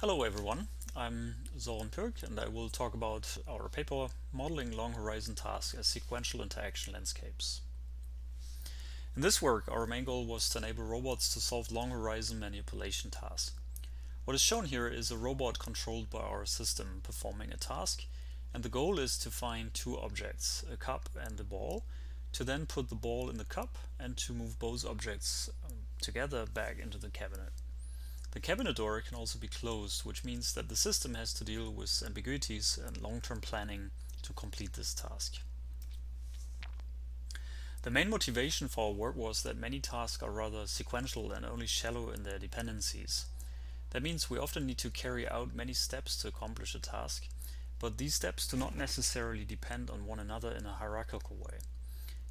Hello everyone, I'm Soeren Pirk and I will talk about our paper Modeling Long Horizon Tasks as Sequential Interaction Landscapes. In this work, our main goal was to enable robots to solve long horizon manipulation tasks. What is shown here is a robot controlled by our system performing a task, and the goal is to find two objects, a cup and a ball, to then put the ball in the cup and to move both objects together back into the cabinet. The cabinet door can also be closed, which means that the system has to deal with ambiguities and long-term planning to complete this task. The main motivation for our work was that many tasks are rather sequential and only shallow in their dependencies. That means we often need to carry out many steps to accomplish a task, but these steps do not necessarily depend on one another in a hierarchical way.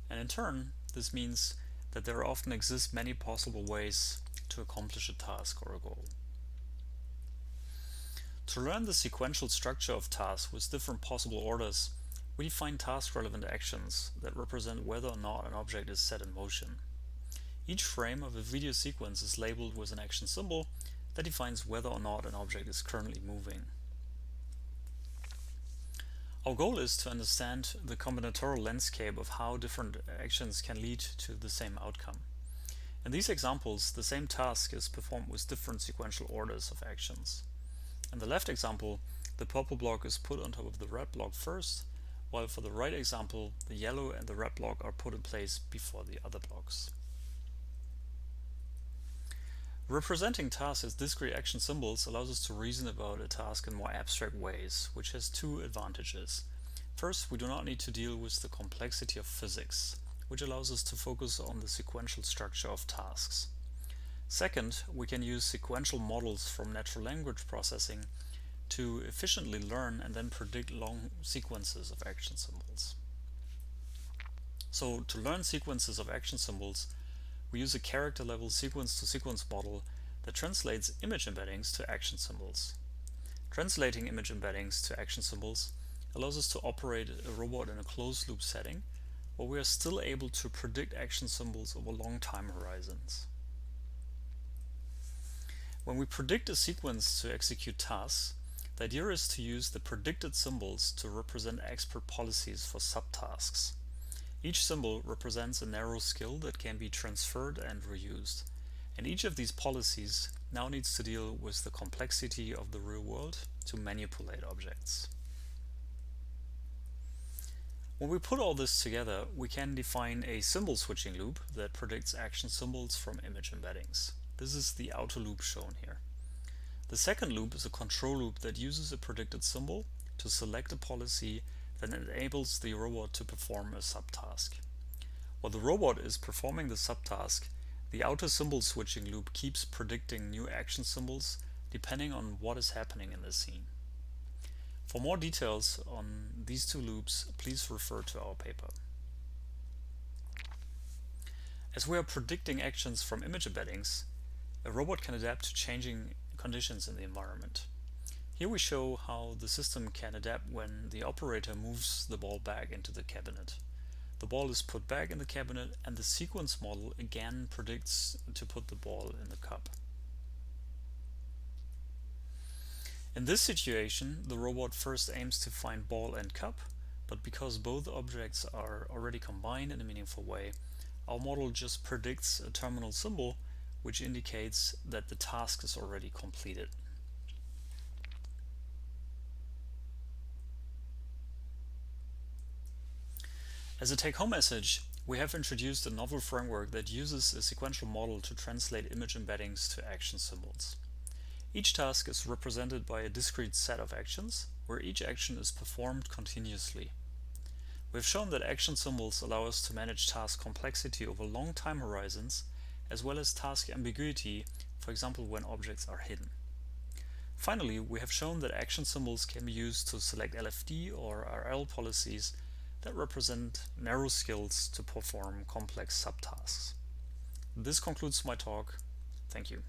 And in turn, this means that there often exist many possible ways to accomplish a task or a goal. To learn the sequential structure of tasks with different possible orders, we define task-relevant actions that represent whether or not an object is set in motion. Each frame of a video sequence is labeled with an action symbol that defines whether or not an object is currently moving. Our goal is to understand the combinatorial landscape of how different actions can lead to the same outcome. In these examples, the same task is performed with different sequential orders of actions. In the left example, the purple block is put on top of the red block first, while for the right example, the yellow and the red block are put in place before the other blocks. Representing tasks as discrete action symbols allows us to reason about a task in more abstract ways, which has two advantages. First, we do not need to deal with the complexity of physics, which allows us to focus on the sequential structure of tasks. Second, we can use sequential models from natural language processing to efficiently learn and then predict long sequences of action symbols. So, to learn sequences of action symbols, we use a character-level sequence-to-sequence model that translates image embeddings to action symbols. Translating image embeddings to action symbols allows us to operate a robot in a closed-loop setting, where we are still able to predict action symbols over long time horizons. When we predict a sequence to execute tasks, the idea is to use the predicted symbols to represent expert policies for subtasks. Each symbol represents a narrow skill that can be transferred and reused, and each of these policies now needs to deal with the complexity of the real world to manipulate objects. When we put all this together, we can define a symbol switching loop that predicts action symbols from image embeddings. This is the outer loop shown here. The second loop is a control loop that uses a predicted symbol to select a policy that enables the robot to perform a subtask. While the robot is performing the subtask, the outer symbol switching loop keeps predicting new action symbols depending on what is happening in the scene. For more details on these two loops, please refer to our paper. As we are predicting actions from image embeddings, a robot can adapt to changing conditions in the environment. Here we show how the system can adapt when the operator moves the ball back into the cabinet. The ball is put back in the cabinet and the sequence model again predicts to put the ball in the cup. In this situation, the robot first aims to find ball and cup, but because both objects are already combined in a meaningful way, our model just predicts a terminal symbol which indicates that the task is already completed. As a take-home message, we have introduced a novel framework that uses a sequential model to translate image embeddings to action symbols. Each task is represented by a discrete set of actions, where each action is performed continuously. We have shown that action symbols allow us to manage task complexity over long time horizons, as well as task ambiguity, for example when objects are hidden. Finally, we have shown that action symbols can be used to select LFD or RL policies that represent narrow skills to perform complex subtasks. This concludes my talk. Thank you.